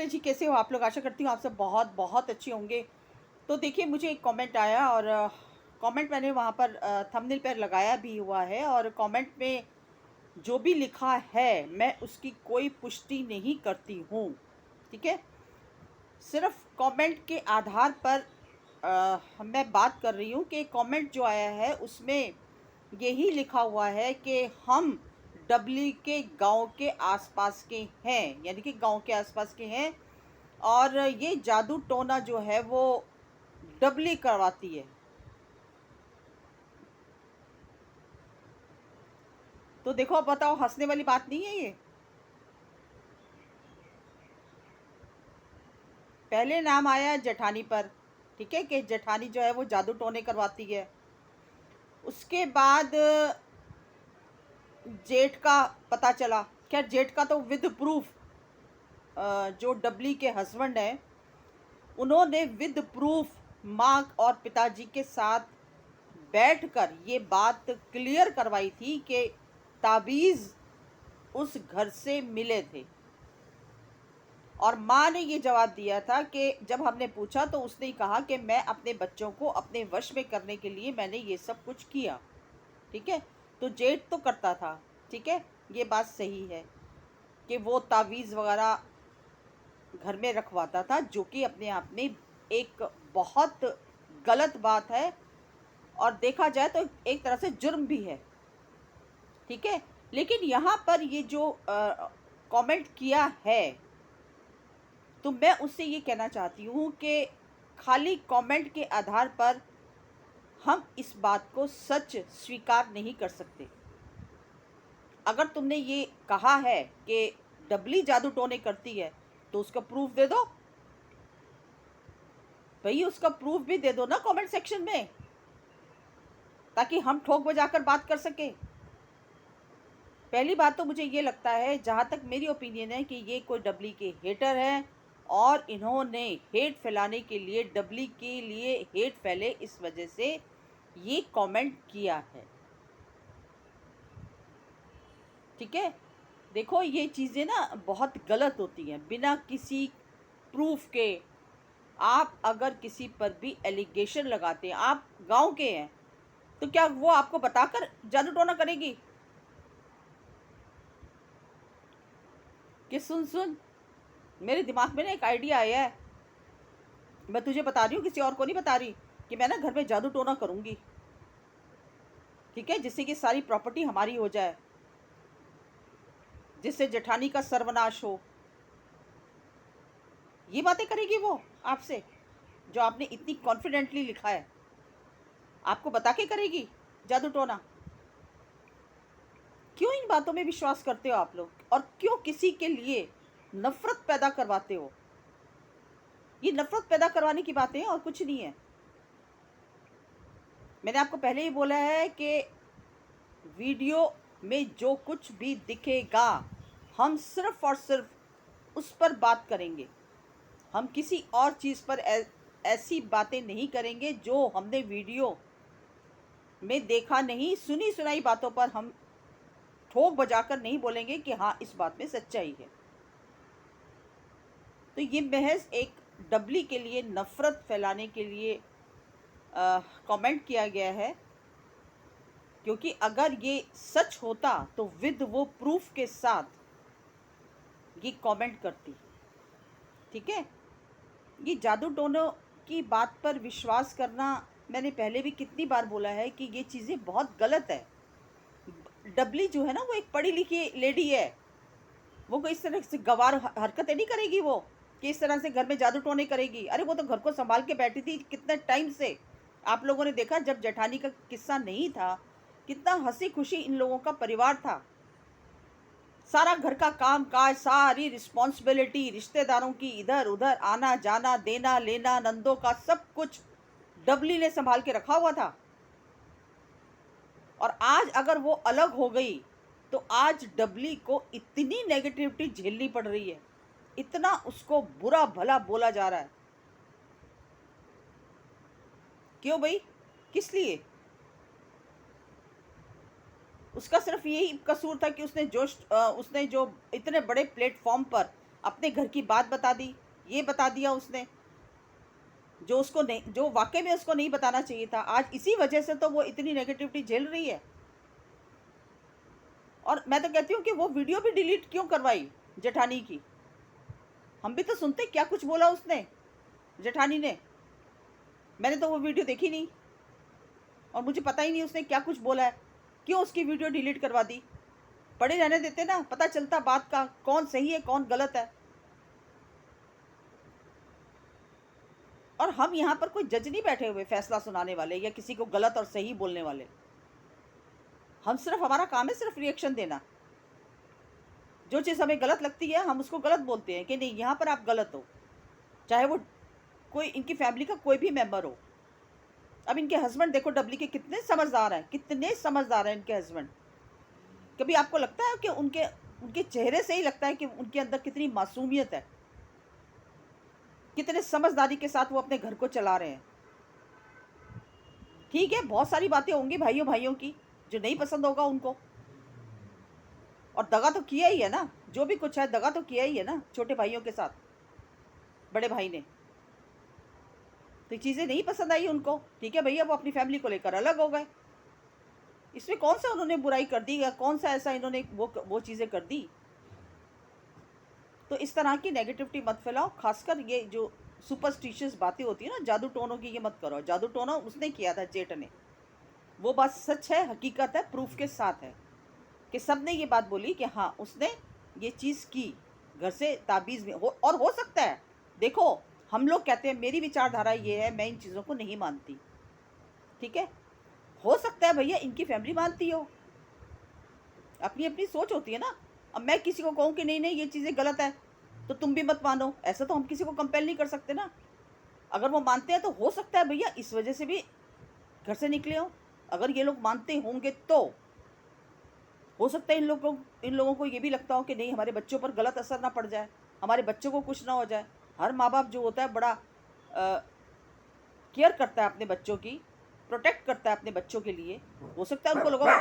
चलिए जी, कैसे हो आप लोग? आशा करती हूँ आप सब बहुत बहुत अच्छे होंगे। तो देखिए, मुझे एक कमेंट आया और कमेंट मैंने वहाँ पर थंबनेल पर लगाया भी हुआ है, और कमेंट में जो भी लिखा है मैं उसकी कोई पुष्टि नहीं करती हूँ। ठीक है? सिर्फ कमेंट के आधार पर मैं बात कर रही हूँ कि कमेंट जो आया है उसमें यही लिखा हुआ है कि हम डबली के गांव के आसपास के हैं, यानी कि गांव के आसपास के हैं, और ये जादू टोना जो है वो डबली करवाती है। तो देखो, अब बताओ, हंसने वाली बात नहीं है ये। पहले नाम आया जेठानी पर, ठीक है, कि जेठानी जो है वो जादू टोने करवाती है। उसके बाद जेठ का पता चला। खैर, जेठ का तो विद प्रूफ, जो डबली के हस्बैंड हैं उन्होंने विद प्रूफ माँ और पिताजी के साथ बैठकर ये बात क्लियर करवाई थी कि ताबीज़ उस घर से मिले थे। और माँ ने ये जवाब दिया था कि जब हमने पूछा तो उसने कहा कि मैं अपने बच्चों को अपने वश में करने के लिए मैंने ये सब कुछ किया। ठीक है? तो जेठ तो करता था। ठीक है? ये बात सही है कि वो तावीज़ वगैरह घर में रखवाता था, जो कि अपने आप में एक बहुत गलत बात है, और देखा जाए तो एक तरह से जुर्म भी है। ठीक है? लेकिन यहाँ पर ये जो कमेंट किया है, तो मैं उससे ये कहना चाहती हूँ कि खाली कमेंट के आधार पर हम इस बात को सच स्वीकार नहीं कर सकते। अगर तुमने ये कहा है कि डबली जादू टोने करती है, तो उसका प्रूफ दे दो। भई, उसका प्रूफ भी दे दो ना कमेंट सेक्शन में, ताकि हम ठोक बजाकर बात कर सकें। पहली बात तो मुझे ये लगता है, जहाँ तक मेरी ओपिनियन है, कि ये कोई डबली के हेटर हैं, और इन्होंने हेट फैलाने के लिए, डबली के लिए हेट फैले इस वजह से ये कमेंट किया है। ठीक है? देखो, ये चीज़ें ना बहुत गलत होती हैं, बिना किसी प्रूफ के। आप अगर किसी पर भी एलिगेशन लगाते हैं, आप गांव के हैं, तो क्या वो आपको बताकर जादू टोना करेगी कि सुन सुन, मेरे दिमाग में ना एक आइडिया आया है, मैं तुझे बता रही हूँ, किसी और को नहीं बता रही, कि मैं ना घर में जादू टोना करूंगी। ठीक है? जिससे कि सारी प्रॉपर्टी हमारी हो जाए, जिससे जेठानी का सर्वनाश हो। ये बातें करेगी वो आपसे, जो आपने इतनी कॉन्फिडेंटली लिखा है, आपको बता के करेगी जादू टोना? क्यों इन बातों में विश्वास करते हो आप लोग, और क्यों किसी के लिए नफरत पैदा करवाते हो? ये नफरत पैदा करवाने की बातें हैं, और कुछ नहीं है। मैंने आपको पहले ही बोला है कि वीडियो में जो कुछ भी दिखेगा, हम सिर्फ और सिर्फ उस पर बात करेंगे। हम किसी और चीज़ पर ऐसी बातें नहीं करेंगे जो हमने वीडियो में देखा नहीं। सुनी सुनाई बातों पर हम ठोक बजाकर नहीं बोलेंगे कि हाँ, इस बात में सच्चाई है। तो ये महज एक डबली के लिए नफरत फैलाने के लिए कमेंट किया गया है, क्योंकि अगर ये सच होता तो विद वो प्रूफ के साथ ये कमेंट करती। ठीक है? ये जादू टोनों की बात पर विश्वास करना, मैंने पहले भी कितनी बार बोला है कि ये चीज़ें बहुत गलत है। डबली जो है ना, वो एक पढ़ी लिखी लेडी है। वो कोई इस तरह से गवार हरकतें नहीं करेगी, वो कि इस तरह से घर में जादू टोने करेगी। अरे, वो तो घर को संभाल के बैठी थी कितने टाइम से। आप लोगों ने देखा, जब जेठानी का किस्सा नहीं था, कितना हंसी खुशी इन लोगों का परिवार था। सारा घर का काम काज, सारी रिस्पॉन्सिबिलिटी, रिश्तेदारों की इधर उधर आना जाना, देना लेना, नंदों का सब कुछ डबली ने संभाल के रखा हुआ था। और आज अगर वो अलग हो गई, तो आज डबली को इतनी नेगेटिविटी झेलनी पड़ रही है, इतना उसको बुरा भला बोला जा रहा है। क्यों भाई? किस लिए? उसका सिर्फ यही कसूर था कि उसने जो इतने बड़े प्लेटफॉर्म पर अपने घर की बात बता दी, ये बता दिया उसने जो उसको नहीं, जो वाकई में उसको नहीं बताना चाहिए था। आज इसी वजह से तो वो इतनी नेगेटिविटी झेल रही है। और मैं तो कहती हूँ कि वो वीडियो भी डिलीट क्यों करवाई जेठानी की। हम भी तो सुनते क्या कुछ बोला उसने, जेठानी ने। मैंने तो वो वीडियो देखी नहीं और मुझे पता ही नहीं उसने क्या कुछ बोला है, क्यों उसकी वीडियो डिलीट करवा दी। पड़े रहने देते ना, पता चलता बात का कौन सही है कौन गलत है। और हम यहाँ पर कोई जज नहीं बैठे हुए फैसला सुनाने वाले या किसी को गलत और सही बोलने वाले। हम सिर्फ, हमारा काम है सिर्फ रिएक्शन देना। जो चीज़ हमें गलत लगती है हम उसको गलत बोलते हैं कि नहीं यहाँ पर आप गलत हो, चाहे वो कोई इनकी फैमिली का कोई भी मेंबर हो। अब इनके हस्बैंड देखो डबली के कितने समझदार हैं, कितने समझदार हैं इनके हस्बैंड। कभी आपको लगता है कि उनके उनके चेहरे से ही लगता है कि उनके अंदर कितनी मासूमियत है, कितने समझदारी के साथ वो अपने घर को चला रहे हैं। ठीक है, बहुत सारी बातें होंगी भाइयों भाइयों की जो नहीं पसंद होगा उनको, और दगा तो किया ही है ना, जो भी कुछ है दगा तो किया ही है ना छोटे भाइयों के साथ, बड़े भाई ने। तो चीज़ें नहीं पसंद आई उनको, ठीक है भैया, वो अपनी फैमिली को लेकर अलग हो गए। इसमें कौन सा उन्होंने बुराई कर दी या कौन सा ऐसा इन्होंने वो चीज़ें कर दी। तो इस तरह की नेगेटिविटी मत फैलाओ, खासकर ये जो सुपरस्टिशियस बातें होती है ना, जादू टोनों की, ये मत करो। जादू टोना उसने किया था, जेठ ने। वो बात सच है, हकीकत है, प्रूफ के साथ है कि सब ने ये बात बोली कि हाँ उसने ये चीज़ की, घर से ताबीज़ में हो। और हो सकता है, देखो हम लोग कहते हैं, मेरी विचारधारा ये है, मैं इन चीज़ों को नहीं मानती, ठीक है। हो सकता है भैया इनकी फैमिली मानती हो, अपनी अपनी सोच होती है ना। अब मैं किसी को कहूँ कि नहीं नहीं ये चीज़ें गलत है तो तुम भी मत मानो, ऐसा तो हम किसी को कंपेल नहीं कर सकते ना। अगर वो मानते हैं तो हो सकता है भैया इस वजह से भी घर से निकले हों। अगर ये लोग मानते होंगे तो हो सकता है इन लोगों को ये भी लगता हो कि नहीं हमारे बच्चों पर गलत असर ना पड़ जाए, हमारे बच्चों को कुछ ना हो जाए। हर माँ बाप जो होता है बड़ा केयर करता है अपने बच्चों की, प्रोटेक्ट करता है अपने बच्चों के लिए। हो सकता है उनको लगा